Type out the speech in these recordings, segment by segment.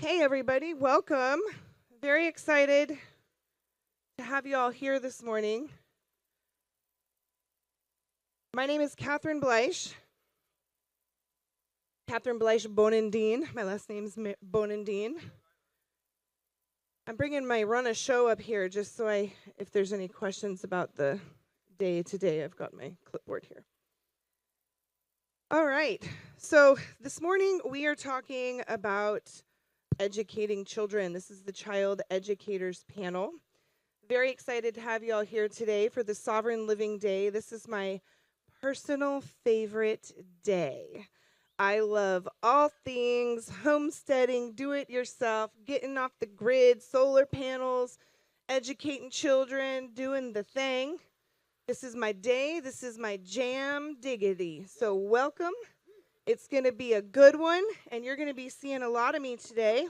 Hey, everybody, welcome. Very excited to have you all here this morning. My name is Catherine Bleich. Catherine Bleich Bonendine. My last name's Bonendine. I'm bringing my run a show up here just so if there's any questions about the day today, I've got my clipboard here. All right, so this morning we are talking about educating children. This is the Child Educators Panel. Very excited to have you all here today for the Sovereign Living Day. This is my personal favorite day. I love all things homesteading, do it yourself, getting off the grid, solar panels, educating children, doing the thing. This is my day. This is my jam diggity. So welcome. It's going to be a good one, and you're going to be seeing a lot of me today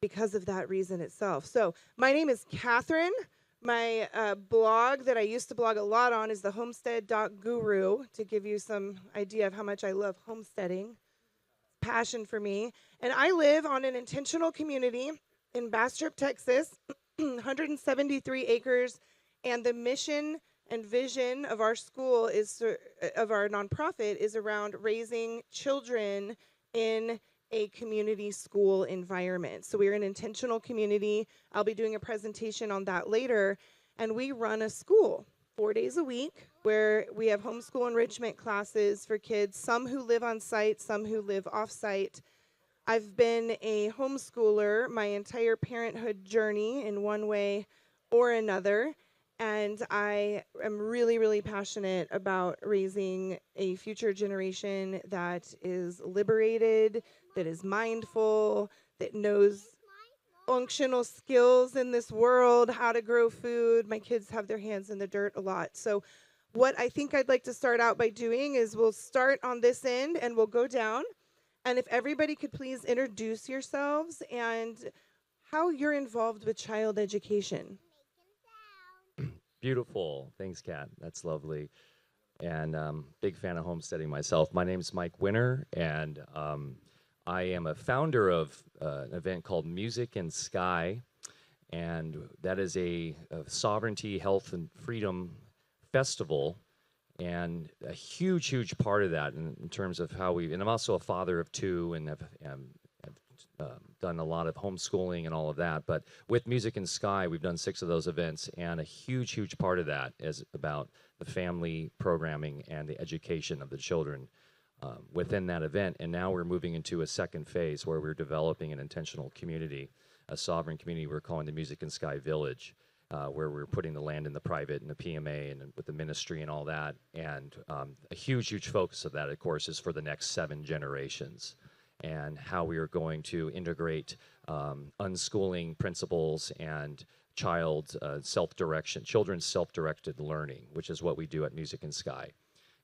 because of that reason itself. So my name is Catherine. My blog that I used to blog a lot on is the homestead.guru, to give you some idea of how much I love homesteading. Passion for me. And I live on an intentional community in Bastrop, Texas, 173 acres, and the mission and vision of our school of our nonprofit is around raising children in a community school environment. So we're an intentional community. I'll be doing a presentation on that later. And we run a school 4 days a week where we have homeschool enrichment classes for kids, some who live on site, some who live off site. I've been a homeschooler my entire parenthood journey in one way or another. And I am really, really passionate about raising a future generation that is liberated, that is mindful, that knows functional skills in this world, how to grow food. My kids have their hands in the dirt a lot. So what I think I'd like to start out by doing is we'll start on this end and we'll go down. And if everybody could please introduce yourselves and how you're involved with child education. Beautiful. Thanks, Kat. That's lovely. And big fan of homesteading myself. My name's Mike Winter, and I am a founder of an event called Music and Sky, and that is a sovereignty, health, and freedom festival, and a huge, huge part of that in terms of how and I'm also a father of two and have done a lot of homeschooling and all of that. But with Music and Sky, we've done 6 of those events, and a huge, huge part of that is about the family programming and the education of the children within that event. And now we're moving into a second phase where we're developing an intentional community, a sovereign community we're calling the Music and Sky Village, where we're putting the land in the private and the PMA and with the ministry and all that. And a huge, huge focus of that, of course, is for the next 7 generations, and how we are going to integrate unschooling principles and children's self-directed learning, which is what we do at Music and Sky,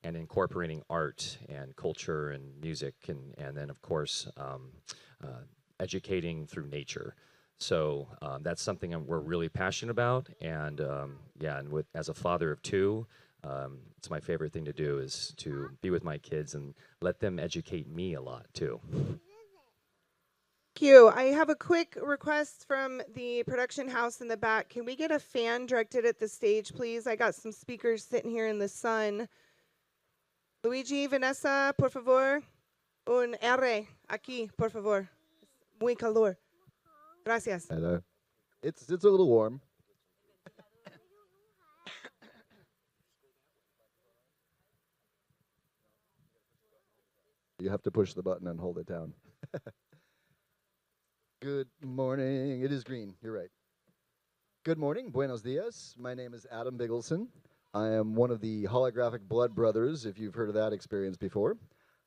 and incorporating art and culture and music, and then, of course, educating through nature. So that's something we're really passionate about, and as a father of 2, it's my favorite thing to do is to be with my kids and let them educate me a lot too. Thank you. I have a quick request from the production house in the back. Can we get a fan directed at the stage, please? I got some speakers sitting here in the sun. Luigi, Vanessa, por favor. Un R aquí, por favor. Muy calor. Gracias. Hello. It's a little warm. You have to push the button and hold it down. Good morning. It is green. You're right. Good morning. Buenos dias. My name is Adam Biggleson. I am one of the holographic blood brothers, if you've heard of that experience before.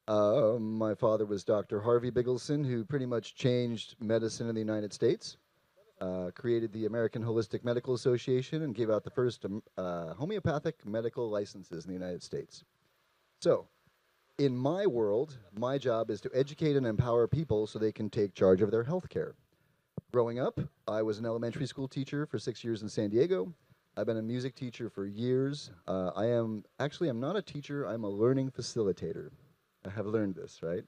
My father was Dr. Harvey Biggleson, who pretty much changed medicine in the United States, created the American Holistic Medical Association, and gave out the first homeopathic medical licenses in the United States. So, in my world, my job is to educate and empower people so they can take charge of their health care. Growing up, I was an elementary school teacher for 6 years in San Diego. I've been a music teacher for years. I'm not a teacher, I'm a learning facilitator. I have learned this, right?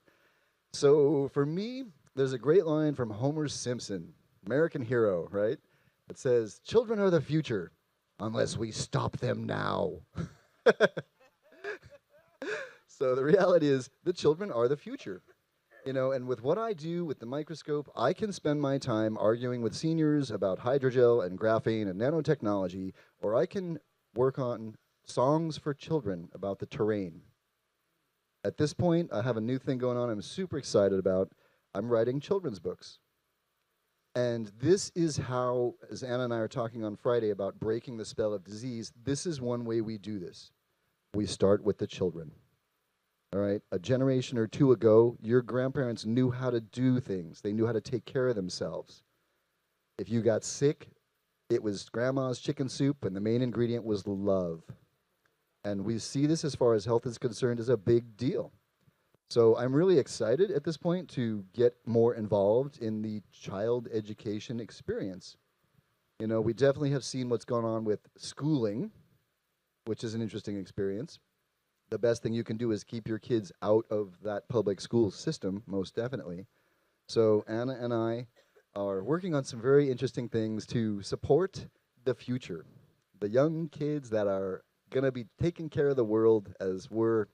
So for me, There's a great line from Homer Simpson, American hero, right? It says, "Children are the future, unless we stop them now." So the reality is, the children are the future. And with what I do with the microscope, I can spend my time arguing with seniors about hydrogel and graphene and nanotechnology, or I can work on songs for children about the terrain. At this point, I have a new thing going on I'm super excited about. I'm writing children's books. And this is how, as Anna and I are talking on Friday about breaking the spell of disease, this is one way we do this. We start with the children. All right, a generation or two ago, your grandparents knew how to do things. They knew how to take care of themselves. If you got sick, it was grandma's chicken soup, and the main ingredient was love. And we see this, as far as health is concerned, as a big deal. So I'm really excited at this point to get more involved in the child education experience. We definitely have seen what's gone on with schooling, which is an interesting experience. The best thing you can do is keep your kids out of that public school system, most definitely. So Anna and I are working on some very interesting things to support the future. The young kids that are going to be taking care of the world as we're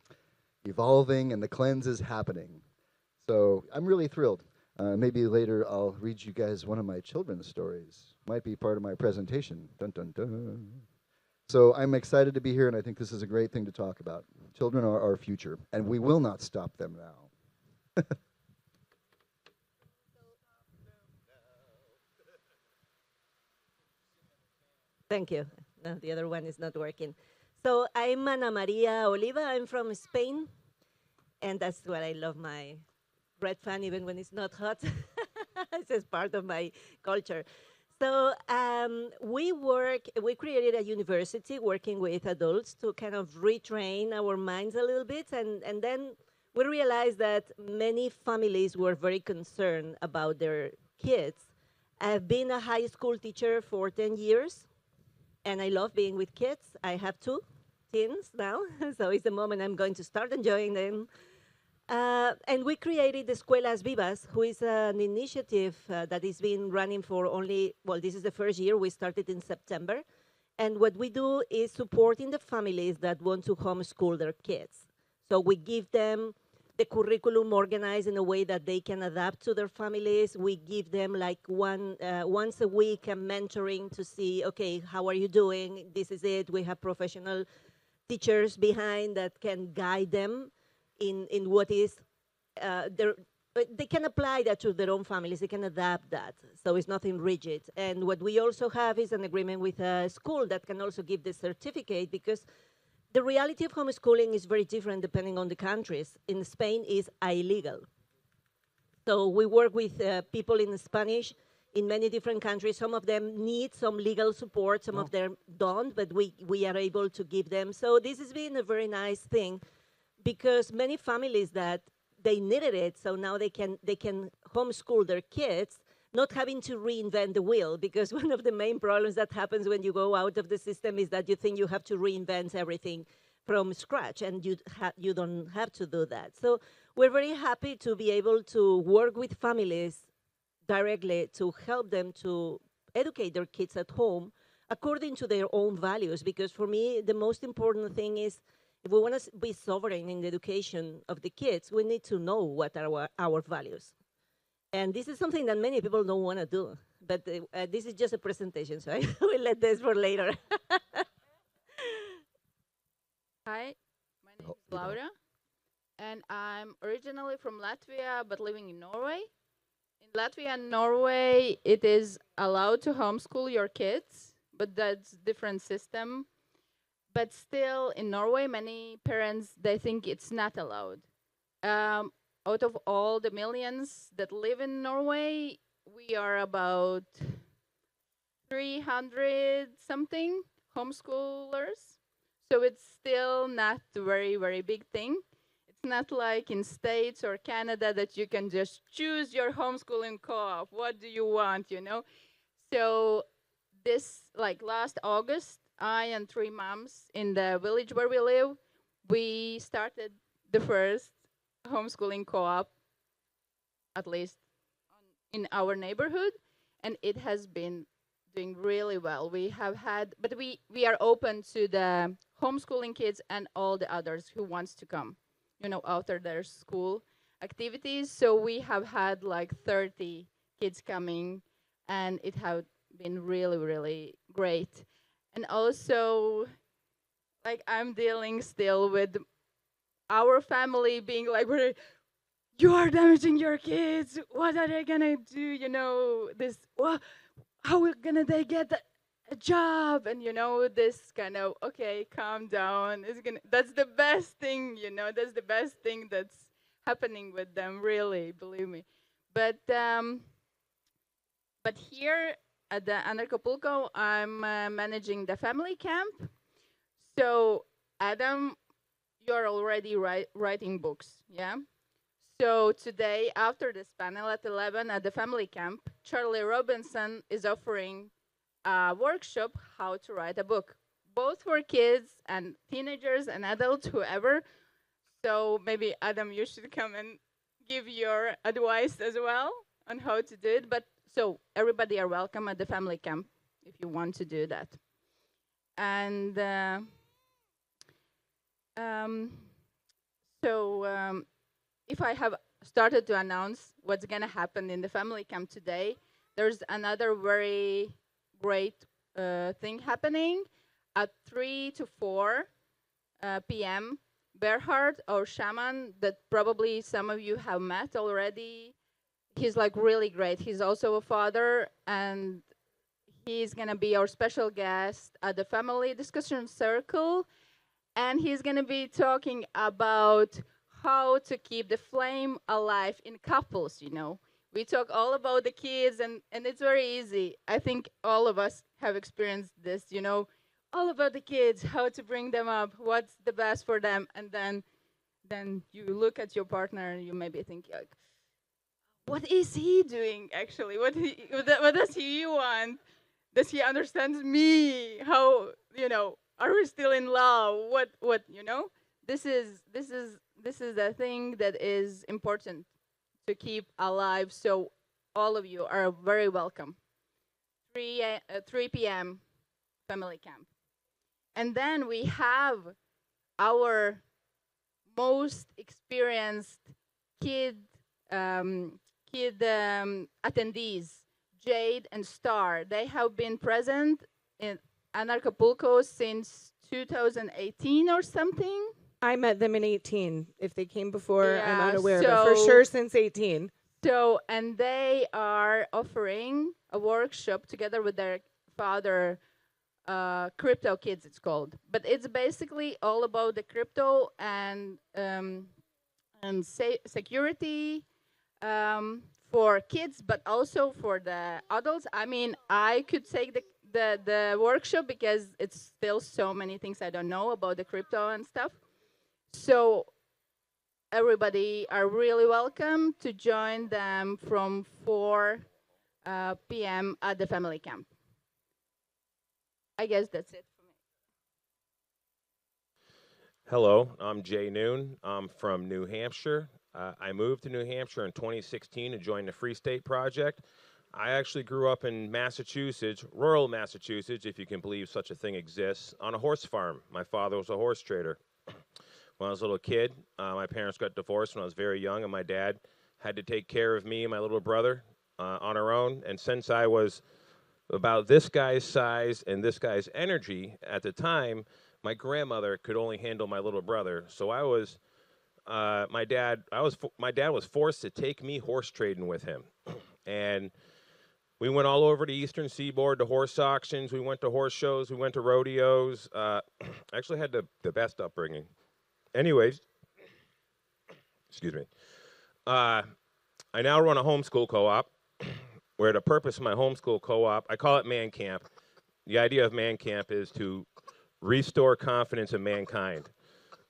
evolving and the cleanse is happening. So I'm really thrilled. Maybe later I'll read you guys one of my children's stories. Might be part of my presentation. Dun, dun, dun. So I'm excited to be here, and I think this is a great thing to talk about. Children are our future, and we will not stop them now. Thank you. No, the other one is not working. So I'm Ana Maria Oliva. I'm from Spain, and that's what I love my red fan, even when it's not hot. It's just part of my culture. So we created a university working with adults to kind of retrain our minds a little bit. And then we realized that many families were very concerned about their kids. I've been a high school teacher for 10 years, and I love being with kids. I have 2 teens now, so it's the moment I'm going to start enjoying them. And we created Escuelas Vivas, who is an initiative that is being running for this is the first year. We started in September. And what we do is supporting the families that want to homeschool their kids. So we give them the curriculum organized in a way that they can adapt to their families. We give them like once a week a mentoring to see, okay, how are you doing? This is it. We have professional teachers behind that can guide them in what is they can apply that to their own families. They can adapt that. So it's nothing rigid. And what we also have is an agreement with a school that can also give the certificate, because the reality of homeschooling is very different depending on the countries. In Spain, is illegal. So we work with people in Spanish in many different countries. Some of them need some legal support. Some of them don't, but we are able to give them. So this has been a very nice thing, because many families that they needed it, so now they can homeschool their kids, not having to reinvent the wheel, because one of the main problems that happens when you go out of the system is that you think you have to reinvent everything from scratch, and you don't have to do that. So we're very happy to be able to work with families directly to help them to educate their kids at home according to their own values, because for me, the most important thing is, if we want to be sovereign in the education of the kids, we need to know what are our values. And this is something that many people don't want to do. But this is just a presentation, so I will let this for later. Hi, my name is Laura, and I'm originally from Latvia, but living in Norway. In Latvia and Norway, it is allowed to homeschool your kids, but that's different system. But still, in Norway, many parents, they think it's not allowed. Out of all the millions that live in Norway, we are about 300 something homeschoolers. So it's still not a very, very big thing. It's not like in States or Canada that you can just choose your homeschooling co-op. What do you want, So this, like last August, I and 3 moms in the village where we live, we started the first homeschooling co-op, at least in our neighborhood, and it has been doing really well. We have had, but we are open to the homeschooling kids and all the others who wants to come, after their school activities. So we have had like 30 kids coming, and it has been really, really great. And also, like, I'm dealing still with our family being like, you are damaging your kids. What are they gonna do? This. How are they get a job? And this kind of, okay, calm down. That's the best thing. That's the best thing that's happening with them. Really, believe me. But here at the Anarchapulco, I'm managing the family camp. So Adam, you're already writing books, yeah? So today, after this panel at 11 at the family camp, Charlie Robinson is offering a workshop how to write a book, both for kids and teenagers and adults, whoever. So maybe, Adam, you should come and give your advice as well on how to do it. But so everybody are welcome at the family camp if you want to do that. And if I have started to announce what's going to happen in the family camp today, there's another very great thing happening at 3 to 4 p.m. Berhard, our shaman, that probably some of you have met already, he's like really great. He's also a father, and he's going to be our special guest at the family discussion circle, and he's going to be talking about how to keep the flame alive in couples. We talk all about the kids, and it's very easy. I think all of us have experienced this, all about the kids, how to bring them up, what's the best for them, and then you look at your partner and you maybe think, like, what is he doing actually? What does he want? Does he understand me? How, are we still in love? What This is the thing that is important to keep alive. So all of you are very welcome. 3 p.m. family camp. And then we have our most experienced kid attendees, Jade and Star. They have been present in Anarchapulco since 2018 or something. I met them in 18. If they came before, Yeah, I'm unaware, but for sure since 18. So, and they are offering a workshop together with their father, Crypto Kids, it's called. But it's basically all about the crypto and security for kids, but also for the adults. I mean, I could take the workshop because it's still so many things I don't know about the crypto and stuff. So everybody are really welcome to join them from 4 p.m. at the family camp. I guess that's it for me. Hello, I'm Jay Noon. I'm from New Hampshire. I moved to New Hampshire in 2016 to join the Free State Project. I actually grew up in Massachusetts, rural Massachusetts, if you can believe such a thing exists, on a horse farm. My father was a horse trader. When I was a little kid, my parents got divorced when I was very young, and my dad had to take care of me and my little brother on our own. And since I was about this guy's size and this guy's energy at the time, my grandmother could only handle my little brother. So my dad was forced to take me horse trading with him. And we went all over the Eastern Seaboard to horse auctions. We went to horse shows. We went to rodeos. Actually had the best upbringing. Anyways, excuse me. I now run a homeschool co-op, where the purpose of my homeschool co-op, I call it Man Camp. The idea of Man Camp is to restore confidence in mankind.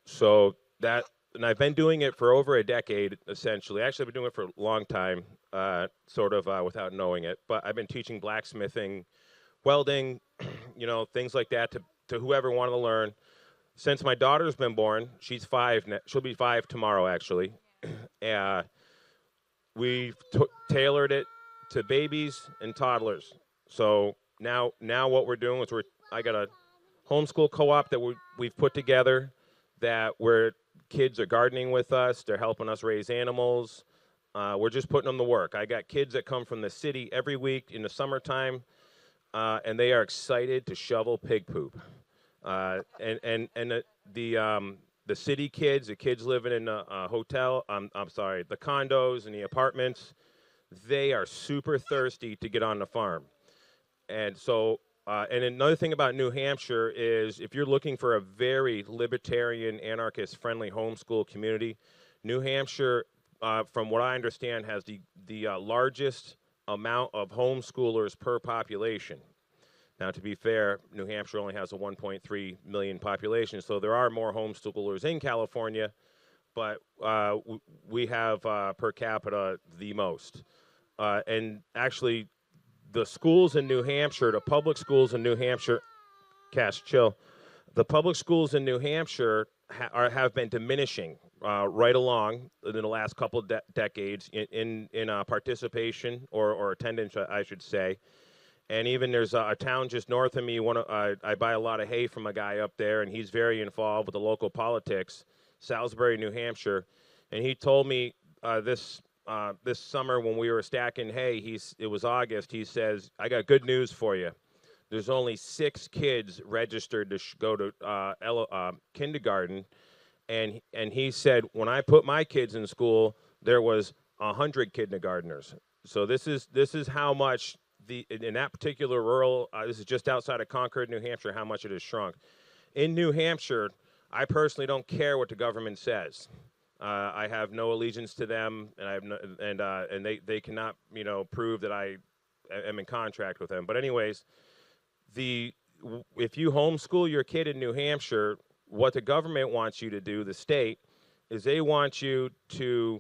So and I've been doing it for over a decade, essentially. Actually, I've been doing it for a long time, without knowing it. But I've been teaching blacksmithing, welding, things like that to whoever wanted to learn. Since my daughter's been born, she's 5. She'll be 5 tomorrow, actually. We've tailored it to babies and toddlers. So now what we're doing is I got a homeschool co-op that we've put together that where kids are gardening with us. They're helping us raise animals. We're just putting them to work. I got kids that come from the city every week in the summertime, and they are excited to shovel pig poop. And the city kids, the kids living in the the condos and the apartments, they are super thirsty to get on the farm. And so, and another thing about New Hampshire is if you're looking for a very libertarian, anarchist-friendly homeschool community, New Hampshire, from what I understand, has the largest amount of homeschoolers per population. Now, to be fair, New Hampshire only has a 1.3 million population, so there are more homeschoolers in California, but we have per capita the most. And actually, the schools in New Hampshire, the public schools in New Hampshire, Cash, chill. The public schools in New Hampshire have been diminishing right along in the last couple of decades in participation or attendance, I should say. And even there's a town just north of me. I buy a lot of hay from a guy up there, and he's very involved with the local politics, Salisbury, New Hampshire. And he told me this summer when we were stacking hay, it was August, he says, I got good news for you. There's only 6 kids registered to go to kindergarten. And he said, when I put my kids in school, there was 100 kindergartners. So this is how much in that particular rural, this is just outside of Concord, New Hampshire, how much it has shrunk. In New Hampshire, I personally don't care what the government says. I have no allegiance to them, and I have no, and they cannot prove that I am in contract with them. But anyways, if you homeschool your kid in New Hampshire, what the government wants you to do, the state, is they want you to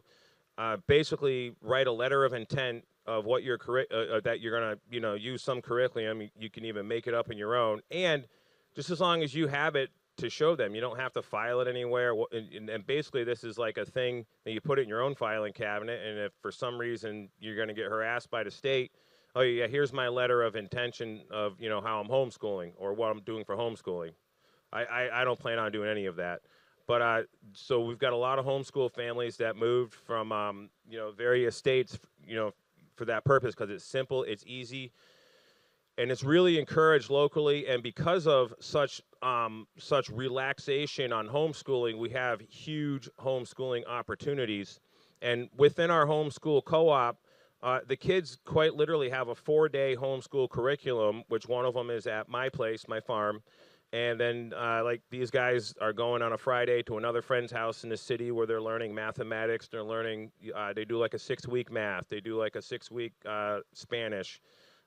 basically write a letter of intent of what your that you're gonna use some curriculum. You can even make it up in your own, and just as long as you have it to show them, you don't have to file it anywhere. And basically, this is like a thing that you put it in your own filing cabinet. And if for some reason you're going to get harassed by the state, oh yeah, here's my letter of intention of how I'm homeschooling or what I'm doing for homeschooling. I don't plan on doing any of that. But so we've got a lot of homeschool families that moved from various states for that purpose because it's simple, it's easy, and it's really encouraged locally. And because of such relaxation on homeschooling, we have huge homeschooling opportunities. And within our homeschool co-op, the kids quite literally have a 4-day homeschool curriculum, which one of them is at my place, my farm. And then like these guys are going on a Friday to another friend's house in the city where they're learning mathematics. They're learning, they do like a 6-week math. They do like a 6-week Spanish.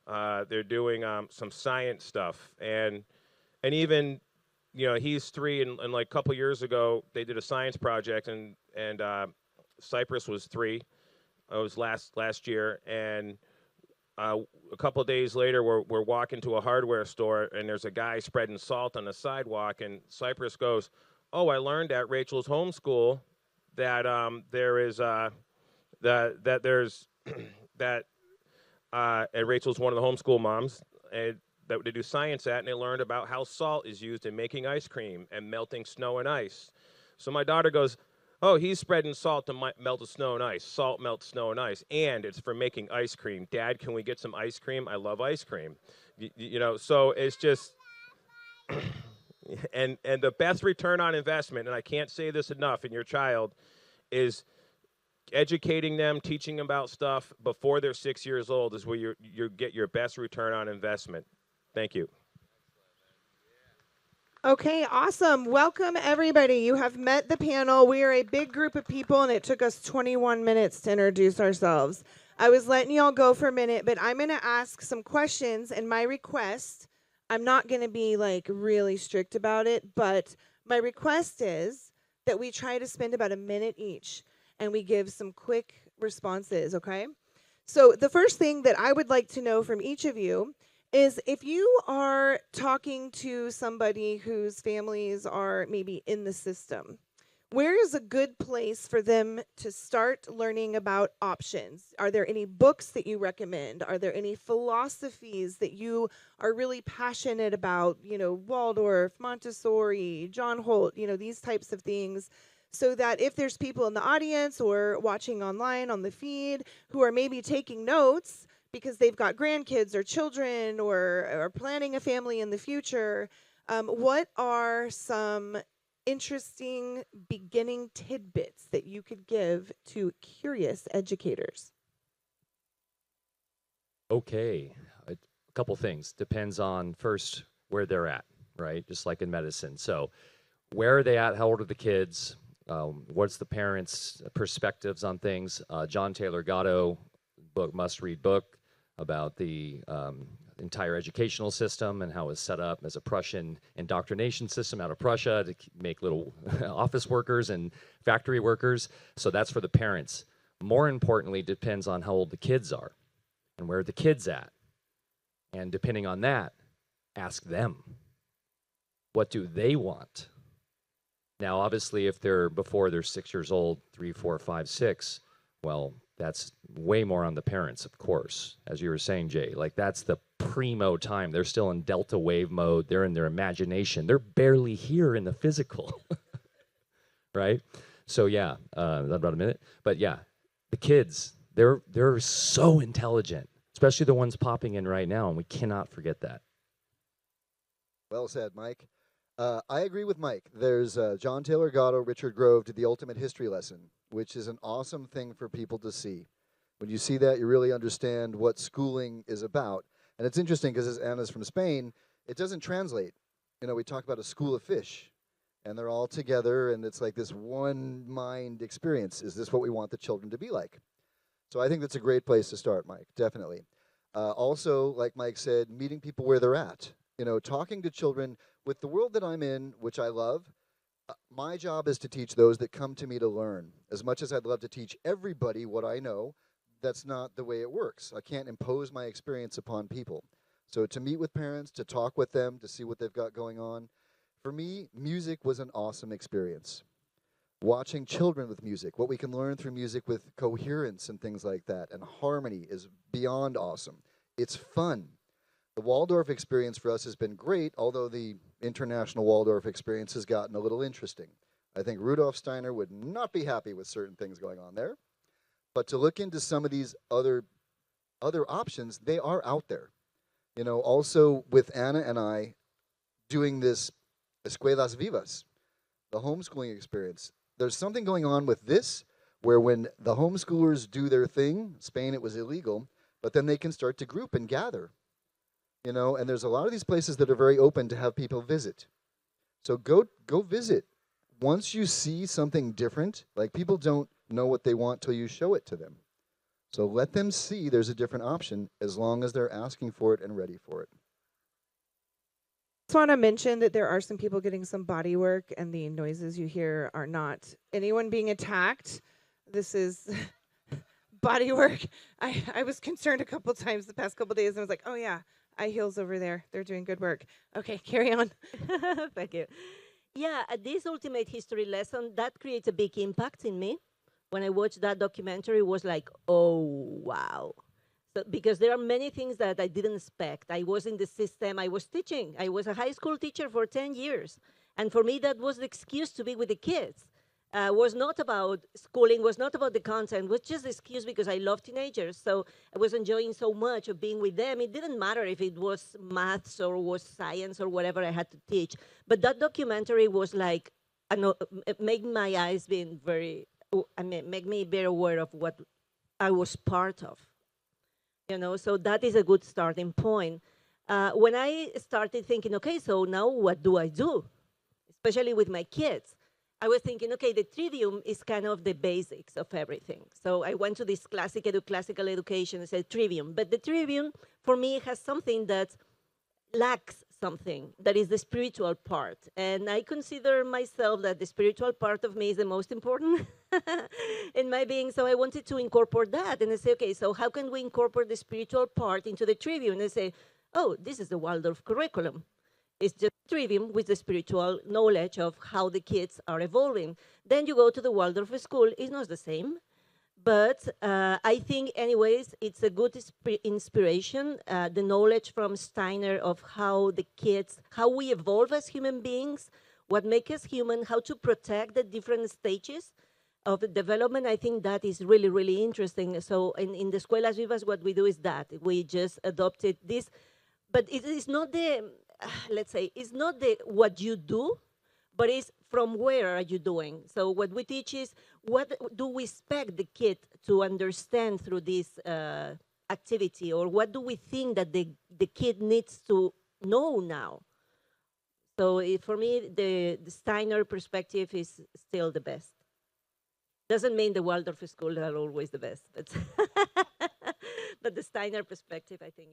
They're doing some science stuff. And even, he's 3 and like a couple years ago, they did a science project and Cypress was 3. It was last year. And a couple of days later, we're walking to a hardware store, and there's a guy spreading salt on the sidewalk, and Cypress goes, "Oh, I learned at Rachel's homeschool that there is that there's that and Rachel's one of the homeschool moms that they do science at, and they learned about how salt is used in making ice cream and melting snow and ice." So my daughter goes, "Oh, he's spreading salt to melt the snow and ice. Salt melts snow and ice, and it's for making ice cream. Dad, can we get some ice cream? I love ice cream." So it's just, and the best return on investment, and I can't say this enough, in your child, is educating them, teaching them about stuff before they're 6 years old is where you get your best return on investment. Thank you. Okay, awesome. Welcome, everybody. You have met the panel. We are a big group of people, and it took us 21 minutes to introduce ourselves. I was letting y'all go for a minute, but I'm going to ask some questions, and my request, I'm not going to be like really strict about it, but my request is that we try to spend about a minute each, and we give some quick responses, okay? So the first thing that I would like to know from each of you is if you are talking to somebody whose families are maybe in the system, where is a good place for them to start learning about options? Are there any books that you recommend? Are there any philosophies that you are really passionate about? Waldorf, Montessori, John Holt, these types of things. So that if there's people in the audience or watching online on the feed who are maybe taking notes because they've got grandkids or children or are planning a family in the future, what are some interesting beginning tidbits that you could give to curious educators? Okay, a couple things. Depends on first where they're at, right? Just like in medicine. So, where are they at? How old are the kids? What's the parents' perspectives on things? John Taylor Gatto book, must-read book about the entire educational system and how it was set up as a Prussian indoctrination system out of Prussia to make little office workers and factory workers. So that's for the parents. More importantly, depends on how old the kids are and where the kids at. And depending on that, ask them. What do they want? Now, obviously, if they're before they're 6 years old, 3, 4, 5, 6, well, that's way more on the parents, of course, as you were saying, Jay. Like, that's the primo time. They're still in delta wave mode. They're in their imagination. They're barely here in the physical, right? So, yeah, about a minute. But, yeah, the kids, they're so intelligent, especially the ones popping in right now, and we cannot forget that. Well said, Mike. I agree with Mike. There's John Taylor Gatto, Richard Grove did the ultimate history lesson, which is an awesome thing for people to see. When you see that, you really understand what schooling is about. And it's interesting because as Anna's from Spain, it doesn't translate. We talk about a school of fish, and they're all together, and it's like this one mind experience. Is this what we want the children to be like? So I think that's a great place to start, Mike, definitely. Also, like Mike said, meeting people where they're at. Talking to children. With the world that I'm in, which I love, my job is to teach those that come to me to learn. As much as I'd love to teach everybody what I know, that's not the way it works. I can't impose my experience upon people. So to meet with parents, to talk with them, to see what they've got going on. For me, music was an awesome experience. Watching children with music, what we can learn through music with coherence and things like that, and harmony is beyond awesome. It's fun. The Waldorf experience for us has been great, although the international Waldorf experience has gotten a little interesting. I think Rudolf Steiner would not be happy with certain things going on there. But to look into some of these other options, they are out there. Also with Anna and I doing this Escuelas Vivas, the homeschooling experience. There's something going on with this where when the homeschoolers do their thing, Spain it was illegal, but then they can start to group and gather. And there's a lot of these places that are very open to have people visit. So go visit. Once you see something different, like people don't know what they want till you show it to them. So let them see there's a different option as long as they're asking for it and ready for it. Just want to mention that there are some people getting some body work, and the noises you hear are not anyone being attacked. This is body work. I was concerned a couple times the past couple days, and I was like, oh yeah, eye heels over there. They're doing good work. Okay, carry on. Thank you. Yeah, this ultimate history lesson, that creates a big impact in me. When I watched that documentary, it was like, oh, wow. So, because there are many things that I didn't expect. I was in the system. I was teaching. I was a high school teacher for 10 years. And for me, that was the excuse to be with the kids. Was not about schooling, was not about the content, was just the excuse because I love teenagers. So I was enjoying so much of being with them. It didn't matter if it was maths or was science or whatever I had to teach. But that documentary was like, it made my eyes being make me very aware of what I was part of. So that is a good starting point. When I started thinking, okay, so now what do I do? Especially with my kids. I was thinking, okay, the trivium is kind of the basics of everything. So I went to this classical education and said trivium. But the trivium, for me, has something that lacks something, that is the spiritual part. And I consider myself that the spiritual part of me is the most important in my being. So I wanted to incorporate that. And I say, okay, so how can we incorporate the spiritual part into the trivium? And I say, oh, this is the Waldorf curriculum. It's just trivium with the spiritual knowledge of how the kids are evolving. Then you go to the Waldorf school, it's not the same. But I think, anyways, it's a good inspiration. The knowledge from Steiner of how the kids, how we evolve as human beings, what makes us human, how to protect the different stages of the development. I think that is really, really interesting. So in the Escuelas Vivas, what we do is that we just adopted this, but it is not the, let's say, it's not the what you do, but it's from where are you doing. So what we teach is what do we expect the kid to understand through this activity, or what do we think that the kid needs to know now. So for me, the Steiner perspective is still the best. Doesn't mean the Waldorf school are always the best, but but the Steiner perspective, I think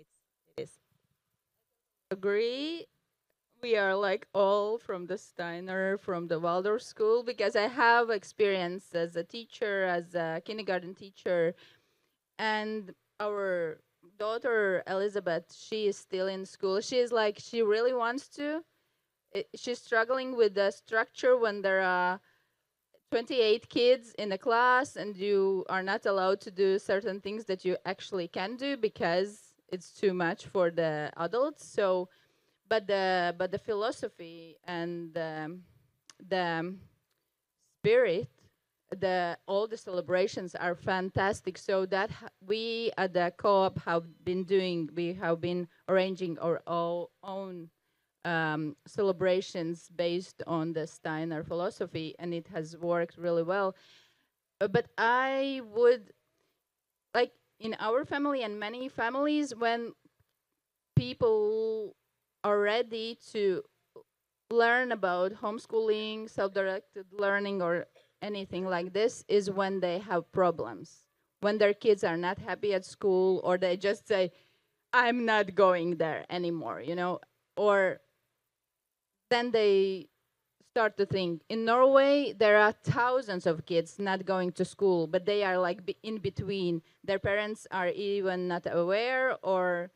it is. Agree. We are like all from the Steiner, from the Waldorf school, because I have experience as a teacher, as a kindergarten teacher, and our daughter Elizabeth, she is still in school. She is like, she really wants to. She's struggling with the structure when there are 28 kids in a class and you are not allowed to do certain things that you actually can do because it's too much for the adults. So but the philosophy and the spirit, all the celebrations are fantastic. So that we at the co-op we have been arranging our own celebrations based on the Steiner philosophy, and it has worked really well. But I would like, in our family and many families, when people are ready to learn about homeschooling, self-directed learning, or anything like this, is when they have problems. When their kids are not happy at school, or they just say, I'm not going there anymore, or then they start to think. In Norway, there are thousands of kids not going to school, but they are like in between. Their parents are even not aware or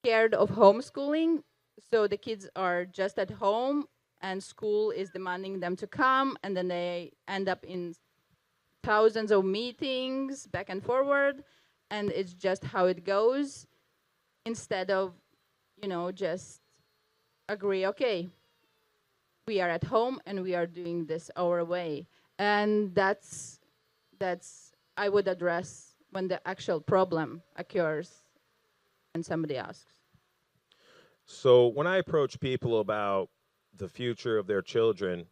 scared of homeschooling, so the kids are just at home and school is demanding them to come, and then they end up in thousands of meetings back and forward, and it's just how it goes, instead of just agree, okay, we are at home and we are doing this our way. And that's I would address when the actual problem occurs and somebody asks. So when I approach people about the future of their children,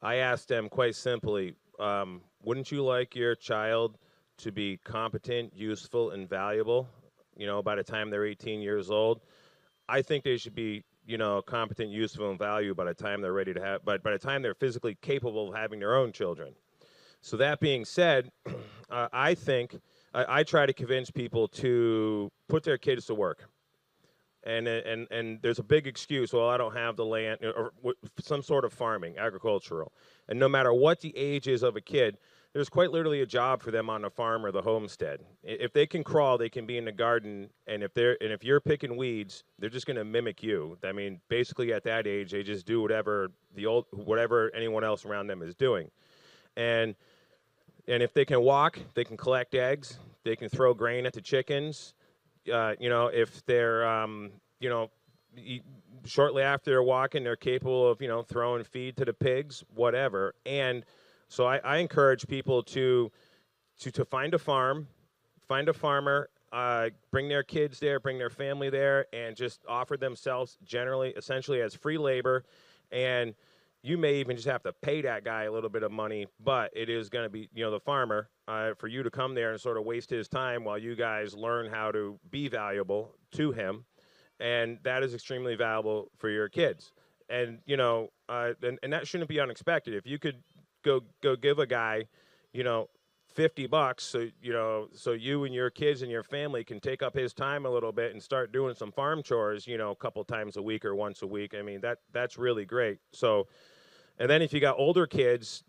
I ask them quite simply, wouldn't you like your child to be competent, useful, and valuable, by the time they're 18 years old? I think they should be, competent, useful, and valuable by the time they're ready to have, but by the time they're physically capable of having their own children. So that being said, I think I try to convince people to put their kids to work. And there's a big excuse, well, I don't have the land, or some sort of farming, agricultural. And no matter what the age is of a kid, there's quite literally a job for them on the farm or the homestead. If they can crawl, they can be in the garden, and if you're picking weeds, they're just going to mimic you. I mean, basically at that age, they just do whatever anyone else around them is doing. And if they can walk, they can collect eggs, they can throw grain at the chickens. If they're, shortly after they're walking, they're capable of, throwing feed to the pigs, whatever. And so I encourage people to find a farm, find a farmer, bring their kids there, bring their family there, and just offer themselves essentially as free labor. And you may even just have to pay that guy a little bit of money, but it is going to be, the farmer, for you to come there and sort of waste his time while you guys learn how to be valuable to him. And that is extremely valuable for your kids. And, and that shouldn't be unexpected. If you could go give a guy, $50, so you and your kids and your family can take up his time a little bit and start doing some farm chores, a couple times a week or once a week. I mean, that's really great. So, and then if you got older kids,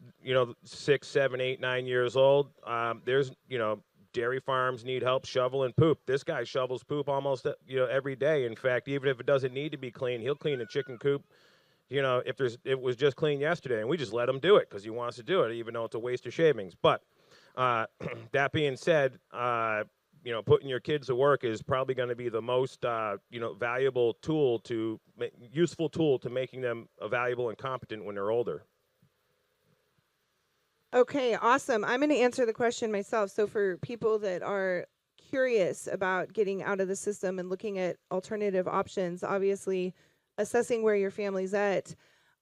6, 7, 8, 9 years old, there's, dairy farms need help shoveling poop. This guy shovels poop almost every day. In fact, even if it doesn't need to be clean, he'll clean a chicken coop. If it was just clean yesterday, and we just let him do it because he wants to do it, even though it's a waste of shavings. But that being said, putting your kids to work is probably going to be the most valuable tool useful tool to making them valuable and competent when they're older. Okay, awesome. I'm going to answer the question myself. So for people that are curious about getting out of the system and looking at alternative options, obviously assessing where your family's at.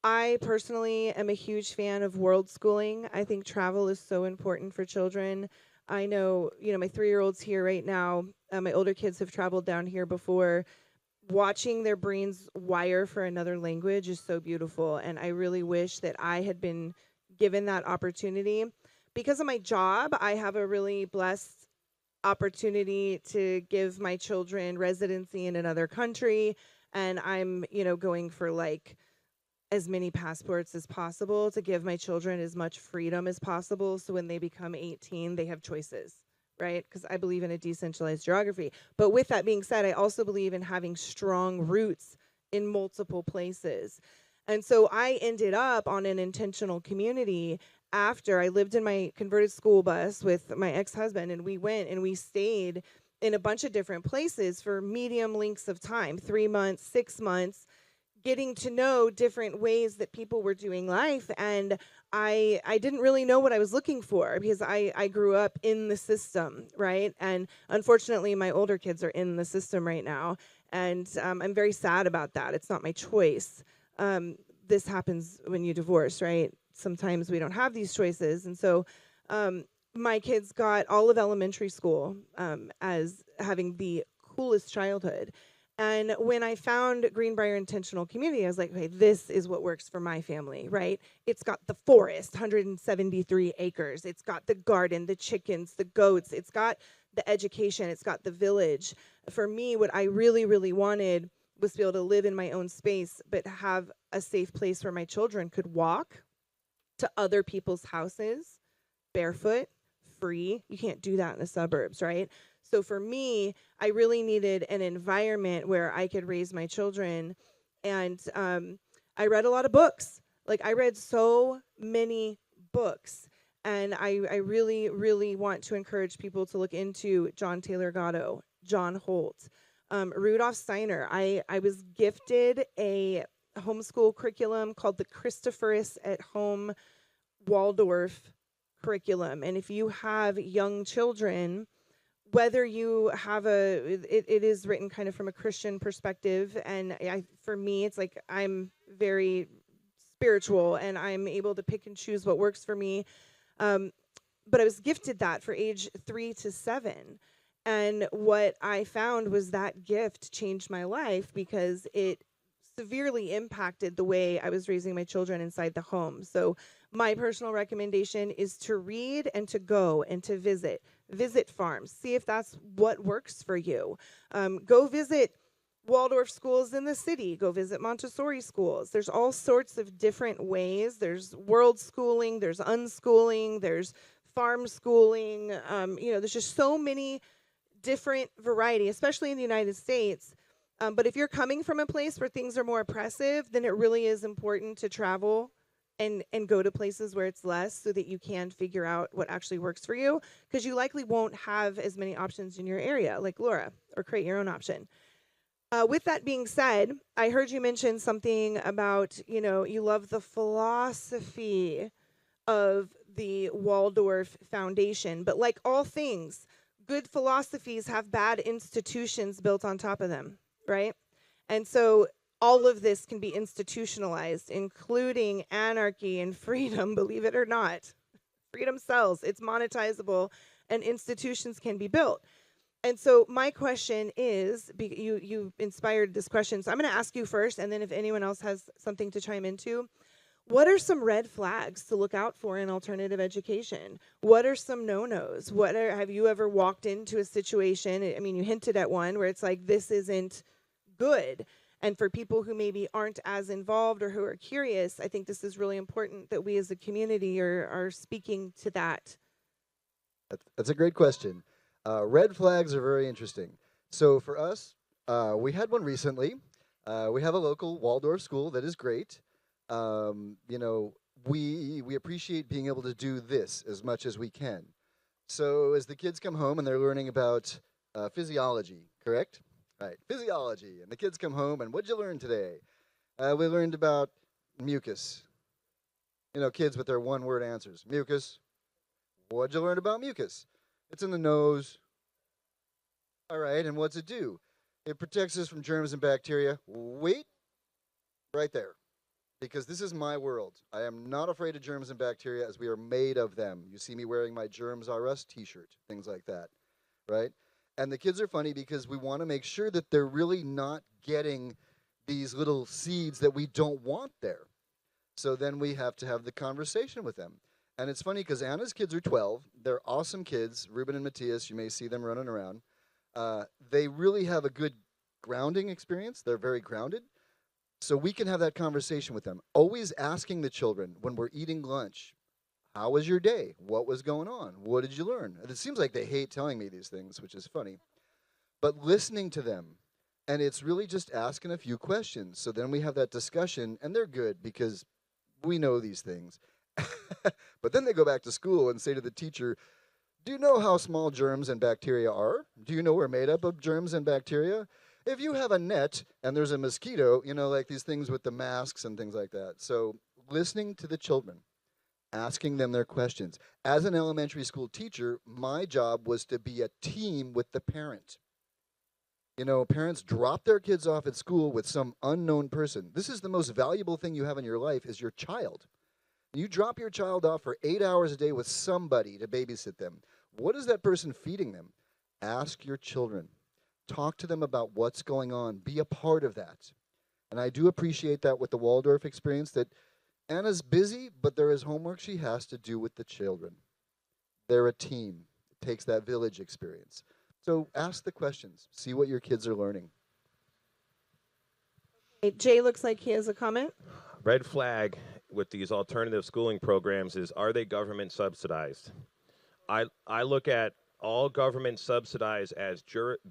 I personally am a huge fan of world schooling. I think travel is so important for children. I know, my 3-year-old's here right now. My older kids have traveled down here before. Watching their brains wire for another language is so beautiful. And I really wish that I had been given that opportunity. Because of my job, I have a really blessed opportunity to give my children residency in another country. And I'm, going for as many passports as possible to give my children as much freedom as possible. So when they become 18, they have choices, right? Because I believe in a decentralized geography. But with that being said, I also believe in having strong roots in multiple places. And so I ended up on an intentional community after I lived in my converted school bus with my ex-husband, and we went and we stayed in a bunch of different places for medium lengths of time, 3 months, 6 months, getting to know different ways that people were doing life. And I didn't really know what I was looking for because I grew up in the system, right? And unfortunately, my older kids are in the system right now. And I'm very sad about that. It's not my choice. This happens when you divorce, right? Sometimes we don't have these choices. And so my kids got all of elementary school as having the coolest childhood. And when I found Greenbrier Intentional Community, I was like, okay, this is what works for my family, right? It's got the forest, 173 acres. It's got the garden, the chickens, the goats. It's got the education. It's got the village. For me, what I really, really wanted was to be able to live in my own space, but have a safe place where my children could walk to other people's houses barefoot, free. You can't do that in the suburbs, right? So for me, I really needed an environment where I could raise my children. And I read a lot of books. I read so many books. And I really, really want to encourage people to look into John Taylor Gatto, John Holt, Rudolf Steiner. I was gifted a homeschool curriculum called the Christophorus at Home Waldorf curriculum. And if you have young children, whether you have it is written kind of from a Christian perspective, and for me, it's like I'm very spiritual, and I'm able to pick and choose what works for me. But I was gifted that for age 3 to 7, and what I found was that gift changed my life because it severely impacted the way I was raising my children inside the home. So my personal recommendation is to read and to go and to visit farms, see if that's what works for you. Go visit Waldorf schools in the city, go visit Montessori schools. There's all sorts of different ways. There's world schooling, there's unschooling, there's farm schooling. There's just so many different variety, especially in the United States. But if you're coming from a place where things are more oppressive, then it really is important to travel and go to places where it's less so that you can figure out what actually works for you, because you likely won't have as many options in your area like Laura, or create your own option. With that being said, I heard you mention something about, you love the philosophy of the Waldorf Foundation, but like all things, good philosophies have bad institutions built on top of them, right? And so all of this can be institutionalized, including anarchy and freedom, believe it or not. Freedom sells, it's monetizable, and institutions can be built. And so my question is, you inspired this question, so I'm going to ask you first, and then if anyone else has something to chime into, what are some red flags to look out for in alternative education? What are some no-nos? Have you ever walked into a situation, you hinted at one, where it's like, this isn't good? And for people who maybe aren't as involved or who are curious, I think this is really important that we as a community are speaking to that. That's a great question. Red flags are very interesting. So for us, we had one recently. We have a local Waldorf school that is great. You know, we appreciate being able to do this as much as we can. So as the kids come home and they're learning about physiology, correct? Right, physiology. And the kids come home and what'd you learn today? We learned about mucus. You know, kids with their one-word answers. Mucus. What'd you learn about mucus? It's in the nose. All right, and what's it do? It protects us from germs and bacteria. Wait, right there. Because this is my world. I am not afraid of germs and bacteria as we are made of them. You see me wearing my Germs R Us t-shirt, things like that, right? And the kids are funny because we want to make sure that they're really not getting these little seeds that we don't want there. So then we have to have the conversation with them. And it's funny because Anna's kids are 12. They're awesome kids. Ruben and Matthias, you may see them running around. They really have a good grounding experience. They're very grounded. So we can have that conversation with them. Always asking the children when we're eating lunch, how was your day? What was going on? What did you learn? And it seems like they hate telling me these things, which is funny. But listening to them, and it's really just asking a few questions. So then we have that discussion, and they're good because we know these things. But then they go back to school and say to the teacher, do you know how small germs and bacteria are? Do you know we're made up of germs and bacteria? If you have a net and there's a mosquito, you know, like these things with the masks and things like that. So listening to the children, asking them their questions. As an elementary school teacher, my job was to be a team with the parent. You know, parents drop their kids off at school with some unknown person. This is the most valuable thing you have in your life is your child. You drop your child off for 8 hours a day with somebody to babysit them. What is that person feeding them? Ask your children. Talk to them about what's going on. Be a part of that. And I do appreciate that with the Waldorf experience, that Anna's busy, but there is homework she has to do with the children. They're a team. It takes that village experience. So ask the questions. See what your kids are learning. Hey, Jay looks like he has a comment. Red flag with these alternative schooling programs is, are they government subsidized? I look at all government subsidized as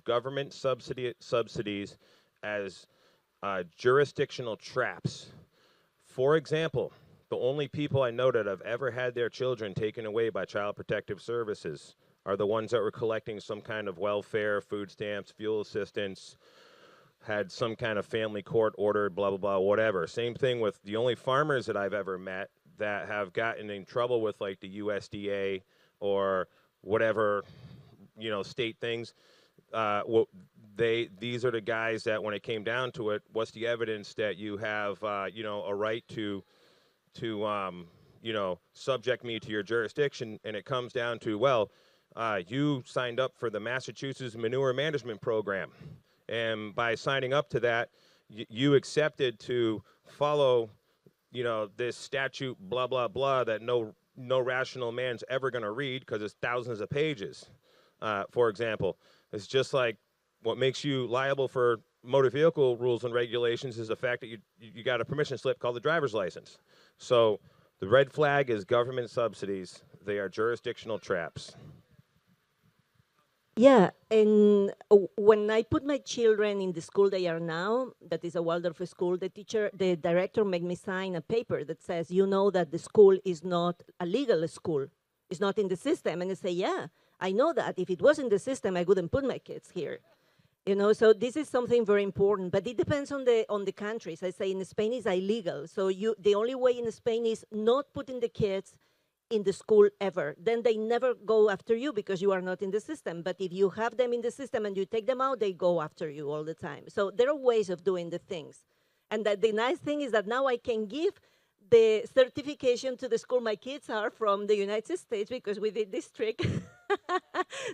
government subsidies as jurisdictional traps. For example, the only people I know that have ever had their children taken away by Child Protective Services are the ones that were collecting some kind of welfare, food stamps, fuel assistance, had some kind of family court order, blah, blah, blah, whatever. Same thing with the only farmers that I've ever met that have gotten in trouble with like the USDA or whatever, you know, state things. These are the guys that when it came down to it, what's the evidence that you have, you know, a right to you know, subject me to your jurisdiction? And it comes down to, well, you signed up for the Massachusetts Manure Management Program. And by signing up to that, you accepted to follow, you know, this statute, blah, blah, blah, that no rational man's ever going to read because it's thousands of pages. For example, it's just like what makes you liable for motor vehicle rules and regulations is the fact that you got a permission slip called the driver's license. So the red flag is government subsidies. They are jurisdictional traps. Yeah, and when I put my children in the school they are now, that is a Waldorf school, the director made me sign a paper that says, you know that the school is not a legal school. It's not in the system. And I say, yeah, I know that. If it was in the system, I wouldn't put my kids here. You know, so this is something very important, but it depends on the countries. I say in Spain is illegal. So the only way in Spain is not putting the kids in the school ever. Then they never go after you because you are not in the system. But if you have them in the system and you take them out, they go after you all the time. So there are ways of doing the things. And that the nice thing is that now I can give the certification to the school my kids are from the United States because we did this trick.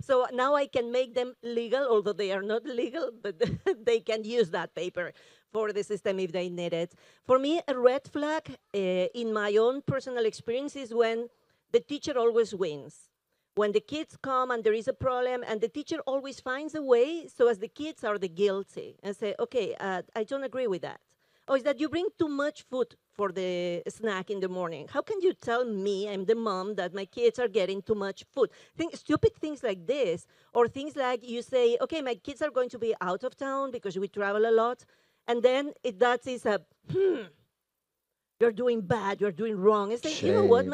So now I can make them legal, although they are not legal, but they can use that paper for the system if they need it. For me, a red flag in my own personal experience is when the teacher always wins. When the kids come and there is a problem and the teacher always finds a way, so as the kids are the guilty and say, okay, I don't agree with that. Oh, is that you bring too much food for the snack in the morning. How can you tell me, I'm the mom, that my kids are getting too much food? Stupid things like this, or things like you say, okay, my kids are going to be out of town because we travel a lot, and then that is a, you're doing bad, you're doing wrong. It's like, you know what, Shame.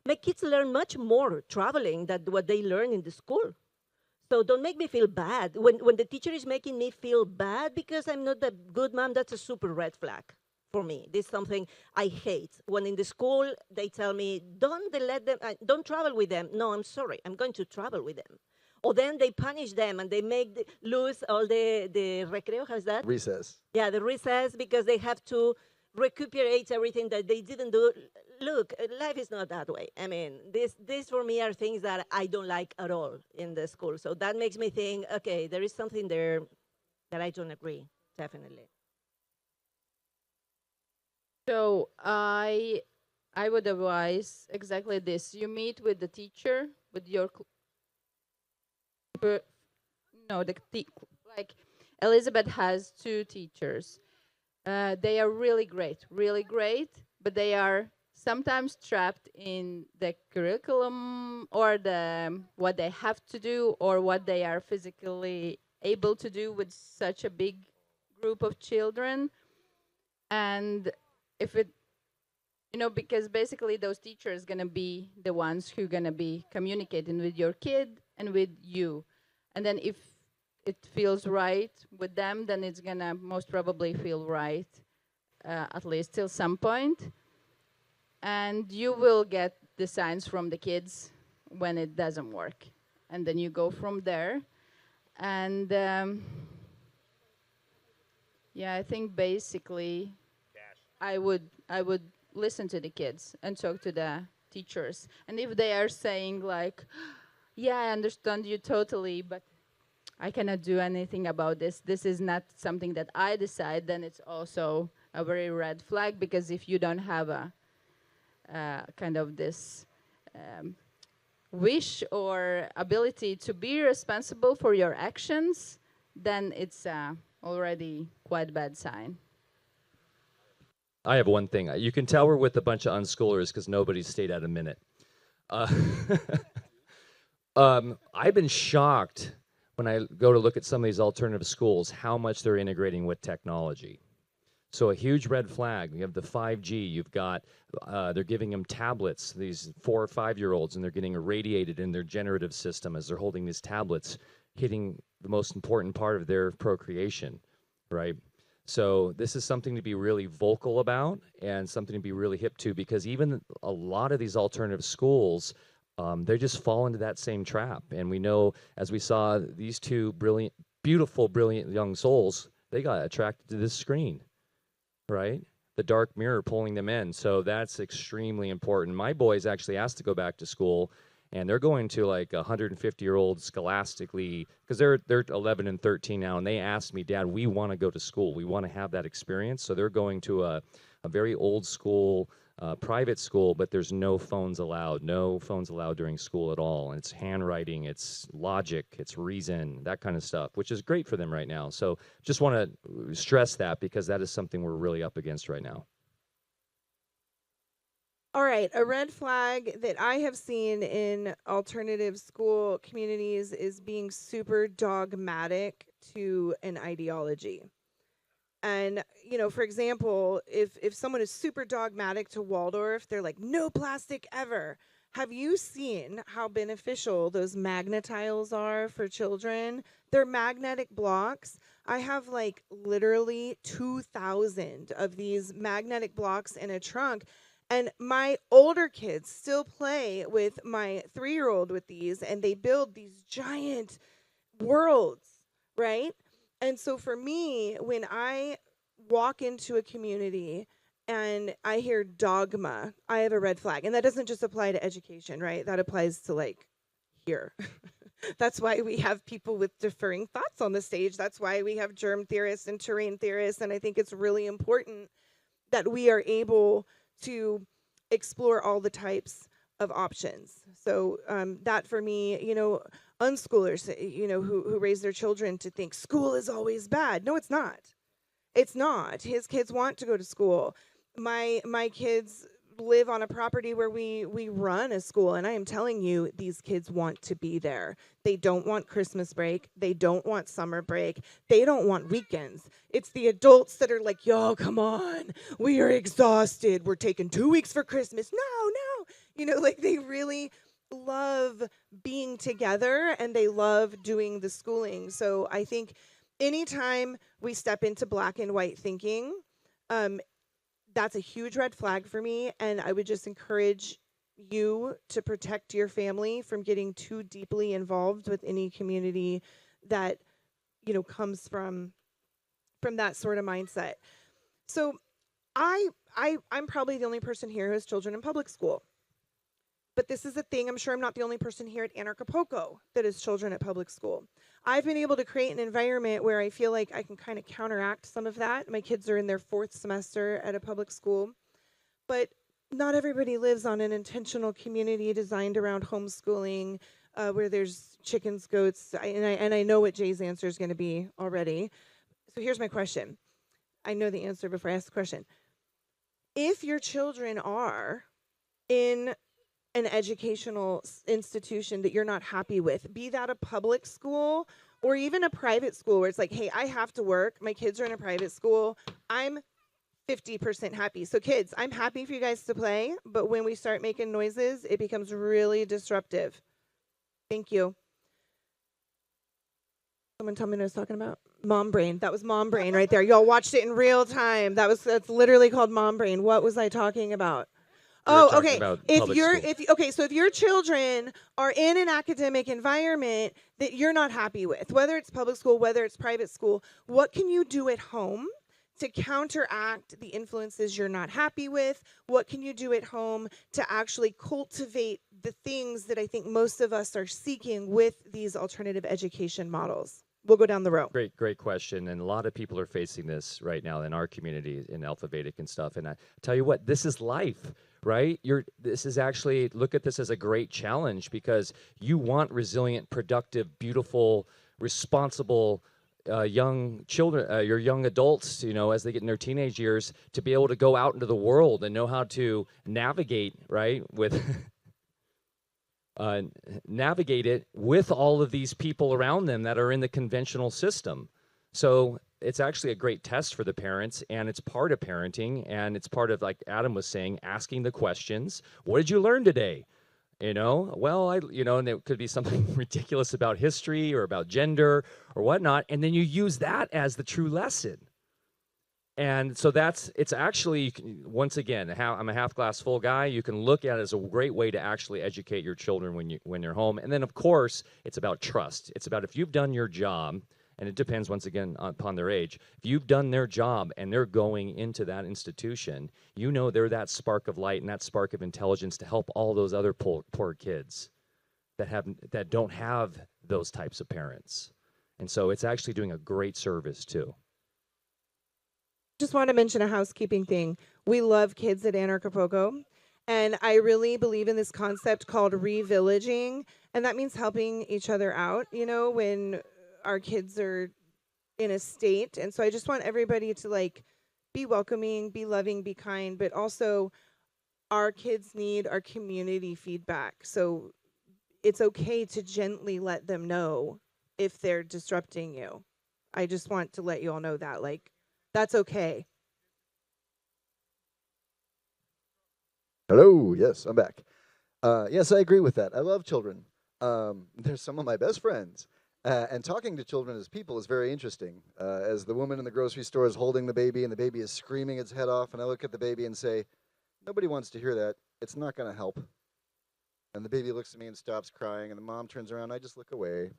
my kids learn much more traveling than what they learn in the school. So don't make me feel bad. When the teacher is making me feel bad because I'm not a good mom, that's a super red flag for me. This is something I hate. When in the school they tell me, don't travel with them. No, I'm sorry, I'm going to travel with them. Or then they punish them and they make lose all the recreo. How's that? Recess. Yeah, the recess, because they have to recuperate everything that they didn't do. Look, life is not that way. I mean, this for me are things that I don't like at all in the school. So that makes me think, okay, there is something there that I don't agree, definitely. So I would advise exactly this. You meet with the teacher, with your no, like Elizabeth has two teachers. They are really great, but they are sometimes trapped in the curriculum or the what they have to do or what they are physically able to do with such a big group of children. And if it, because basically those teachers gonna be the ones who gonna be communicating with your kid and with you. And then if it feels right with them, then it's gonna most probably feel right, at least till some point. And you will get the signs from the kids when it doesn't work. And then you go from there. And yeah, I think basically I would listen to the kids and talk to the teachers. And if they are saying like, yeah, I understand you totally, but I cannot do anything about this. This is not something that I decide, then it's also a very red flag, because if you don't have a kind of this wish or ability to be responsible for your actions, then it's already quite bad sign. I have one thing. You can tell we're with a bunch of unschoolers because nobody's stayed at a minute. I've been shocked when I go to look at some of these alternative schools how much they're integrating with technology. So a huge red flag. You have the 5G. You've got, they're giving them tablets, these 4 or 5-year-olds, and they're getting irradiated in their generative system as they're holding these tablets, hitting the most important part of their procreation, right? So this is something to be really vocal about and something to be really hip to, because even a lot of these alternative schools, they just fall into that same trap. And we know, as we saw, these two beautiful, brilliant young souls, they got attracted to this screen. Right? The dark mirror pulling them in. So that's extremely important. My boys actually asked to go back to school, and they're going to like 150-year-old scholastically, because they're 11 and 13 now, and they asked me, Dad, we want to go to school. We want to have that experience. So they're going to a very old school, private school, but there's no phones allowed during school at all. And it's handwriting, it's logic, it's reason, that kind of stuff, which is great for them right now. So just want to stress that, because that is something we're really up against right now. All right, a red flag that I have seen in alternative school communities is being super dogmatic to an ideology. And, for example, if someone is super dogmatic to Waldorf, they're like, no plastic ever. Have you seen how beneficial those magnetiles are for children? They're magnetic blocks. I have like literally 2,000 of these magnetic blocks in a trunk. And my older kids still play with my 3-year-old with these, and they build these giant worlds, right? And so for me, when I walk into a community and I hear dogma, I have a red flag. And that doesn't just apply to education, right? That applies to like here. That's why we have people with differing thoughts on the stage. That's why we have germ theorists and terrain theorists. And I think it's really important that we are able to explore all the types of options. So that for me, unschoolers, who raise their children to think school is always bad. No, it's not. It's not. His kids want to go to school. My kids live on a property where we run a school, and I am telling you, these kids want to be there. They don't want Christmas break. They don't want summer break. They don't want weekends. It's the adults that are like, yo, come on. We are exhausted. We're taking 2 weeks for Christmas. No, no. You know, like they really love being together and they love doing the schooling. So I think anytime we step into black and white thinking, that's a huge red flag for me. And I would just encourage you to protect your family from getting too deeply involved with any community that, you know, comes from that sort of mindset. So I'm probably the only person here who has children in public school. But this is a thing, I'm sure I'm not the only person here at Anarchapulco that has children at public school. I've been able to create an environment where I feel like I can kind of counteract some of that. My kids are in their 4th semester at a public school, but not everybody lives on an intentional community designed around homeschooling, where there's chickens, goats, and I know what Jay's answer is going to be already. So here's my question. I know the answer before I ask the question. If your children are in an educational institution that you're not happy with, be that a public school or even a private school where it's like, hey, I have to work. My kids are in a private school. I'm 50% happy. So kids, I'm happy for you guys to play, but when we start making noises, it becomes really disruptive. Thank you. Someone tell me what I was talking about. Mom brain. That was mom brain right there. Y'all watched it in real time. That's literally called mom brain. What was I talking about? Oh, okay. So if your children are in an academic environment that you're not happy with, whether it's public school, whether it's private school, what can you do at home to counteract the influences you're not happy with? What can you do at home to actually cultivate the things that I think most of us are seeking with these alternative education models? We'll go down the row. Great question. And a lot of people are facing this right now in our community, in Alpha Vedic and stuff. And I tell you what, this is life, right? This is actually, look at this as a great challenge because you want resilient, productive, beautiful, responsible young children, your young adults, you know, as they get in their teenage years, to be able to go out into the world and know how to navigate, right, with navigate it with all of these people around them that are in the conventional system. So it's actually a great test for the parents, and it's part of parenting, and it's part of, like Adam was saying, asking the questions. What did you learn today? You know, well, and it could be something ridiculous about history or about gender or whatnot, and then you use that as the true lesson. And so it's actually, once again, I'm a half glass full guy. You can look at it as a great way to actually educate your children when you're home. And then, of course, it's about trust. It's about if you've done your job, and it depends, once again, upon their age. If you've done their job and they're going into that institution, you know they're that spark of light and that spark of intelligence to help all those other poor kids that don't have those types of parents. And so it's actually doing a great service, too. Just want to mention a housekeeping thing. We love kids at Anarchapulco, and I really believe in this concept called revillaging, and that means helping each other out, you know, when our kids are in a state. And so I just want everybody to like be welcoming, be loving, be kind, but also our kids need our community feedback. So it's okay to gently let them know if they're disrupting you. I just want to let you all know that, like, that's okay. Hello, yes, I'm back. Yes, I agree with that. I love children. They're some of my best friends. And talking to children as people is very interesting. As the woman in the grocery store is holding the baby and the baby is screaming its head off, and I look at the baby and say, nobody wants to hear that. It's not going to help. And the baby looks at me and stops crying, and the mom turns around, I just look away.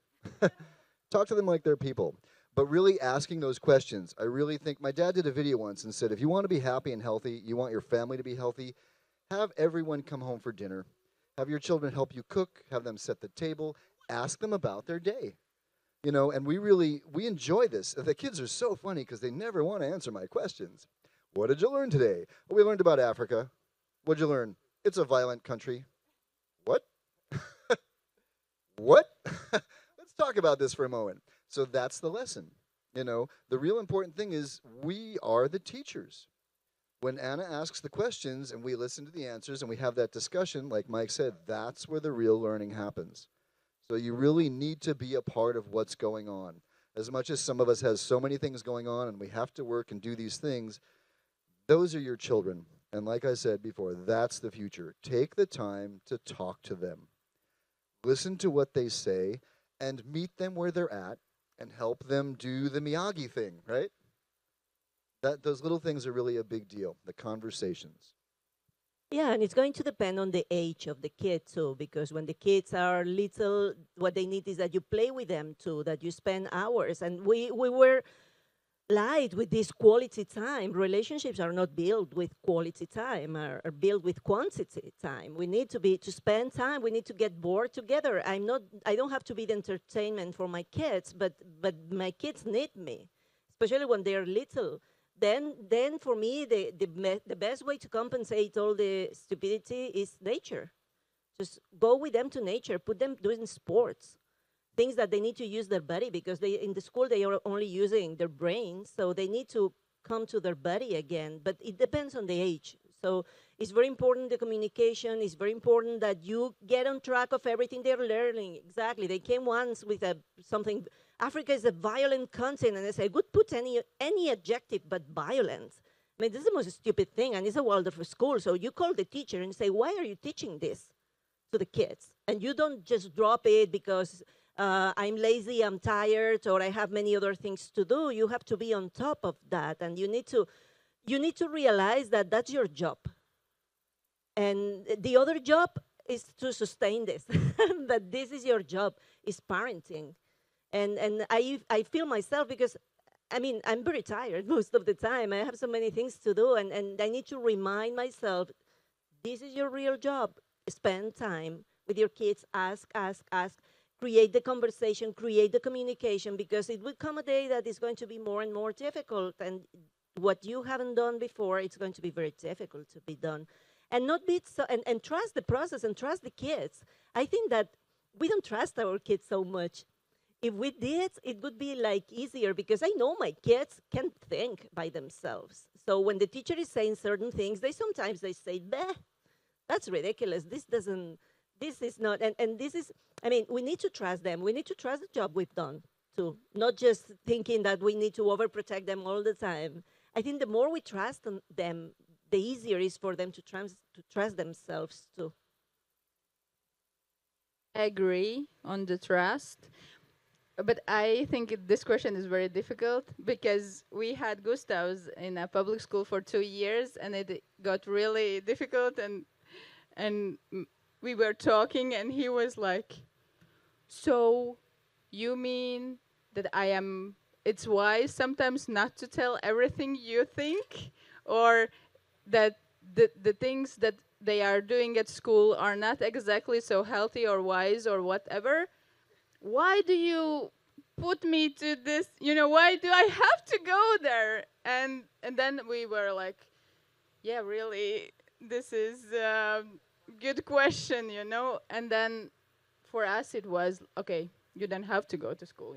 Talk to them like they're people. But really asking those questions, I really think, my dad did a video once and said, if you want to be happy and healthy, you want your family to be healthy, have everyone come home for dinner. Have your children help you cook, have them set the table, ask them about their day. You know, and we enjoy this. The kids are so funny because they never want to answer my questions. What did you learn today? Well, we learned about Africa. What'd you learn? It's a violent country. What? What? Let's talk about this for a moment. So that's the lesson. The real important thing is we are the teachers. When Anna asks the questions and we listen to the answers and we have that discussion, like Mike said, that's where the real learning happens. So you really need to be a part of what's going on. As much as some of us has so many things going on and we have to work and do these things, those are your children. And like I said before, that's the future. Take the time to talk to them. Listen to what they say and meet them where they're at and help them do the Miyagi thing, right? Those little things are really a big deal, the conversations. Yeah, and it's going to depend on the age of the kid too, because when the kids are little, what they need is that you play with them too, that you spend hours. And we were light with this quality time. Relationships are not built with quality time, are built with quantity time. We need to spend time. We need to get bored together. I don't have to be the entertainment for my kids, but my kids need me, especially when they're little. Then for me, the best way to compensate all the stupidity is nature. Just go with them to nature, put them doing sports, things that they need to use their body, because in the school they are only using their brains, so they need to come to their body again. But it depends on the age. So it's very important, the communication. It's very important that you get on track of everything they're learning. Exactly. They came once with something. Africa is a violent continent, and they say, "Good, put any adjective but violent." I mean, this is the most stupid thing, and it's a Waldorf school. So you call the teacher and say, "Why are you teaching this to the kids?" And you don't just drop it because I'm lazy, I'm tired, or I have many other things to do. You have to be on top of that, and you need to realize that that's your job. And the other job is to sustain this, that this is your job, is parenting. And I feel myself, because I mean, I'm very tired most of the time. I have so many things to do, and I need to remind myself, this is your real job. Spend time with your kids, ask, create the conversation, create the communication, because it will come a day that is going to be more and more difficult. And what you haven't done before, it's going to be very difficult to be done. And not be so, and trust the process and trust the kids. I think that we don't trust our kids so much. If we did, it would be like easier, because I know my kids can think by themselves. So when the teacher is saying certain things, sometimes they say, "Bah, that's ridiculous. This is not," and this is, I mean, we need to trust them. We need to trust the job we've done too, not just thinking that we need to overprotect them all the time. I think the more we trust them, the easier it is for them to trust themselves too. I agree on the trust. But I think this question is very difficult, because we had Gustav's in a public school for 2 years, and it got really difficult, and we were talking, and he was like, "So you mean that it's wise sometimes not to tell everything you think, or that the things that they are doing at school are not exactly so healthy or wise or whatever? Why do you put me to this? Why do I have to go there?" And then we were like, "Yeah, really, this is a good question, And then for us it was, okay, you don't have to go to school,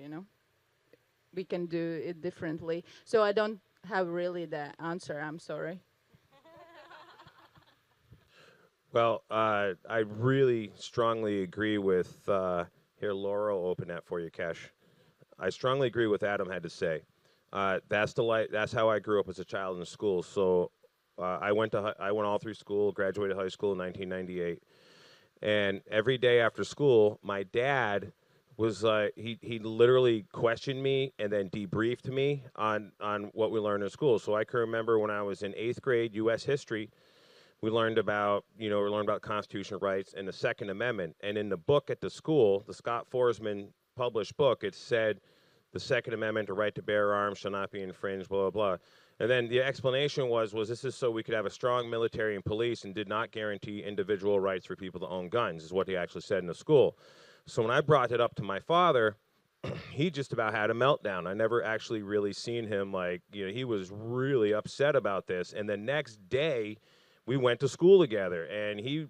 We can do it differently. So I don't have really the answer. I'm sorry. Well, I really strongly agree with. Here, Laura will open that for you, Kesh. I strongly agree with Adam had to say. That's how I grew up as a child in school. So I went all through school, graduated high school in 1998, and every day after school, my dad was he literally questioned me and then debriefed me on what we learned in school. So I can remember when I was in 8th grade U.S. history, we learned about constitutional rights and the Second Amendment. And in the book at the school, the Scott Forsman published book, it said the Second Amendment, the right to bear arms shall not be infringed, blah, blah, blah. And then the explanation was this is so we could have a strong military and police, and did not guarantee individual rights for people to own guns, is what he actually said in the school. So when I brought it up to my father, he just about had a meltdown. I never actually really seen him he was really upset about this. And the next day, we went to school together, and he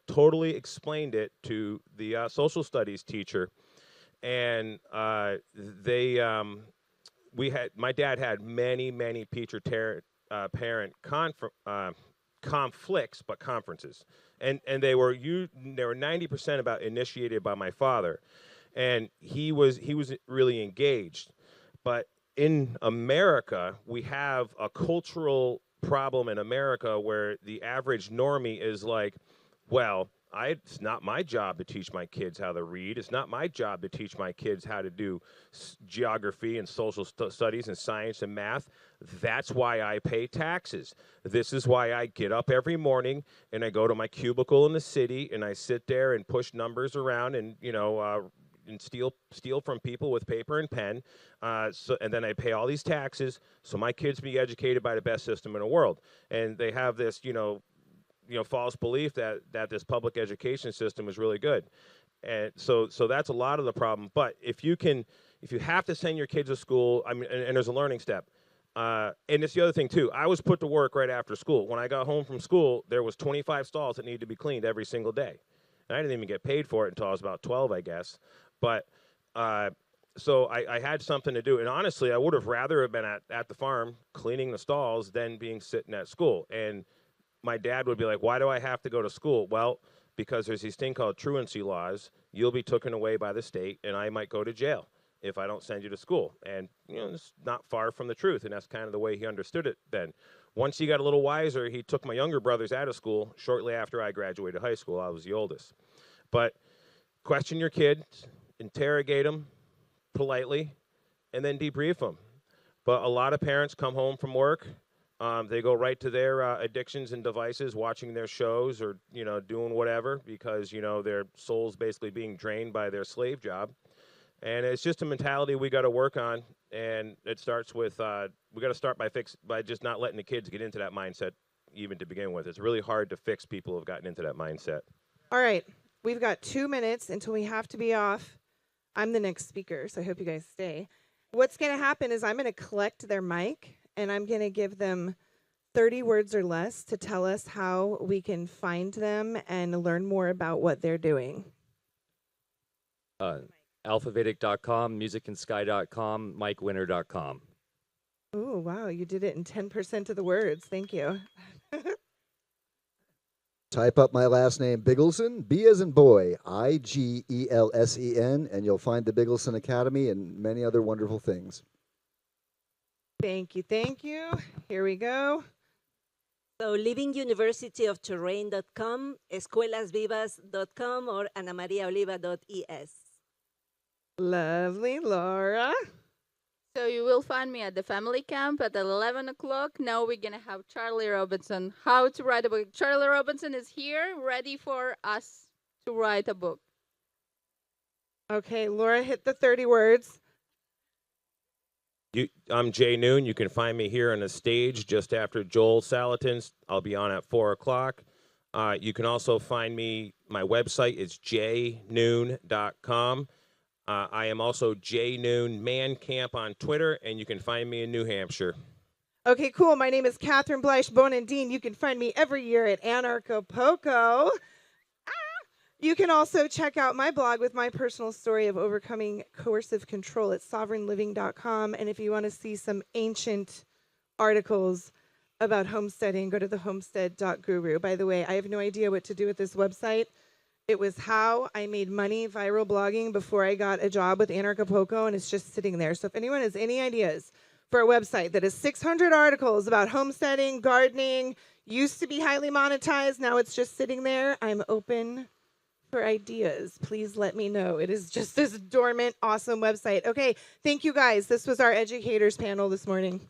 totally explained it to the social studies teacher, and my dad had many parent conflicts, but conferences, and they were 90% about initiated by my father, and he was really engaged. But in America, we have a cultural problem in America where the average normie is like, well, it's not my job to teach my kids how to read. It's not my job to teach my kids how to do geography and social studies and science and math. That's why I pay taxes. This is why I get up every morning and I go to my cubicle in the city and I sit there and push numbers around and, and steal from people with paper and pen. And then I pay all these taxes so my kids be educated by the best system in the world. And they have this, false belief that this public education system is really good. And so that's a lot of the problem. But if you have to send your kids to school, and there's a learning step. And it's the other thing too. I was put to work right after school. When I got home from school, there was 25 stalls that needed to be cleaned every single day. And I didn't even get paid for it until I was about 12, I guess. But so I had something to do. And honestly, I would have rather have been at the farm cleaning the stalls than sitting at school. And my dad would be like, why do I have to go to school? Well, because there's these thing called truancy laws. You'll be taken away by the state, and I might go to jail if I don't send you to school. And, it's not far from the truth, and that's kind of the way he understood it then. Once he got a little wiser, he took my younger brothers out of school shortly after I graduated high school. I was the oldest. But question your kids, interrogate them politely, and then debrief them. But a lot of parents come home from work. They go right to their addictions and devices, watching their shows or, doing whatever because, their soul's basically being drained by their slave job. And it's just a mentality we got to work on. And it starts with, we got to start by just not letting the kids get into that mindset even to begin with. It's really hard to fix people who have gotten into that mindset. All right. We've got 2 minutes until we have to be off. I'm the next speaker, so I hope you guys stay. What's going to happen is I'm going to collect their mic, and I'm going to give them 30 words or less to tell us how we can find them and learn more about what they're doing. Alphavedic.com, musicandsky.com, mikewinner.com. Oh, wow. You did it in 10% of the words. Thank you. Type up my last name, Biggleson, B as in boy, Igelsen, and you'll find the Biggleson Academy and many other wonderful things. Thank you. Thank you. Here we go. So livinguniversityofterrain.com, escuelasvivas.com, or anamariaoliva.es. Lovely. Laura? So you will find me at the family camp at 11 o'clock. Now we're going to have Charlie Robinson. How to write a book. Charlie Robinson is here, ready for us to write a book. Okay, Laura, hit the 30 words. I'm Jay Noon. You can find me here on the stage just after Joel Salatin's. I'll be on at 4 o'clock. You can also find me, my website is jnoon.com. I am also J Noon Man Camp on Twitter, and you can find me in New Hampshire. Okay, cool. My name is Catherine Bleish Bonandine. You can find me every year at Anarchapulco. You can also check out my blog with my personal story of overcoming coercive control at sovereignliving.com. And if you want to see some ancient articles about homesteading, go to the homestead.guru. By the way, I have no idea what to do with this website. It was how I made money viral blogging before I got a job with Anarchapulco, and it's just sitting there. So if anyone has any ideas for a website that has 600 articles about homesteading, gardening, used to be highly monetized, now it's just sitting there, I'm open for ideas. Please let me know. It is just this dormant, awesome website. Okay, thank you guys. This was our educators panel this morning.